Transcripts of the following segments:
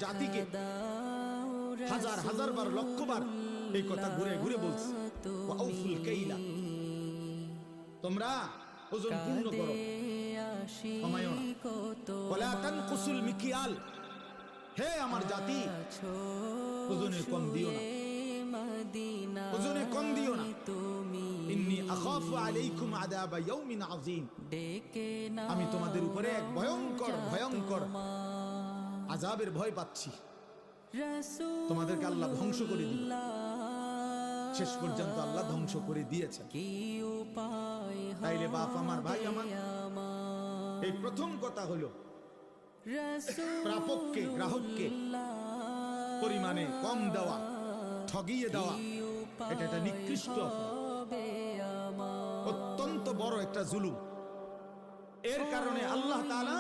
জাতিকে হাজার হাজার বার লক্ষ বার এই কথা ঘুরে ঘুরে বলছে, ওয়াউফুল কাইলা, তোমরা ওজন পূর্ণ করো, কমায়ো না। ওয়ালা তানকুসুল মিকিয়াল, হে আমার জাতি ওজনে কম দিও না, ওজনে কম দিও না। ইন্নী আখাফু আলাইকুম আযাবা ইয়াউমিন আযীম, আমি তোমাদের উপরে এক ভয়ঙ্কর ভয়ঙ্কর আযাবের ভয় পাচ্ছি, তোমাদেরকে আল্লাহ ধ্বংস করে দিবেন। শেষ পর্যন্ত আল্লাহ ধ্বংস করে দিয়েছেন। তাইলে বাপ আমার, ভাই আমার, এই প্রথম কথা হলো প্রাপককে গ্রাহককে পরিমাণে কম দেওয়া, ঠগিয়ে দেওয়া, এটা একটা নিকৃষ্ট, অত্যন্ত বড় একটা জুলুম। এর কারণে আল্লাহ তাআলা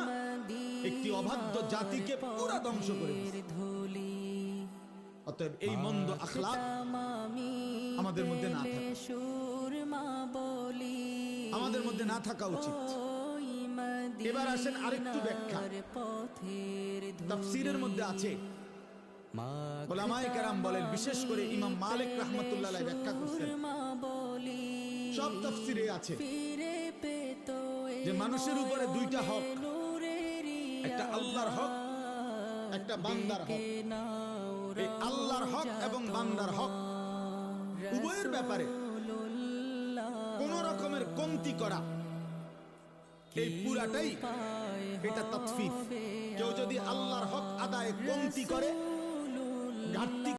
একটি অবাধ্য জাতিকে পুরো ধ্বংস করে দিয়েছেন। অতএব এই মন্দ আখলাক আমাদের মধ্যে না থাকে, আমাদের মধ্যে না থাকা উচিত। এবার আসেন আরেকটু ব্যাখ্যা। তাফসীরের মধ্যে আছে, উলামায়ে কেরাম বলেন, বিশেষ করে ইমাম মালিক রাহমাতুল্লাহ আলাইহি ব্যাখ্যা করেছেন, সব তাফসীরে আছে যে মানুষের উপরে দুইটা হক, একটা আল্লাহর হক, একটা বান্দার হক। এই আল্লাহর হক এবং বান্দার হক উভয়ের ব্যাপারে কোন রকমের কমতি করা, এই পুরাটাই এটা তাতফিফ। কেউ যদি আল্লাহর হক আদায়ে কমতি করে, ঘাটতি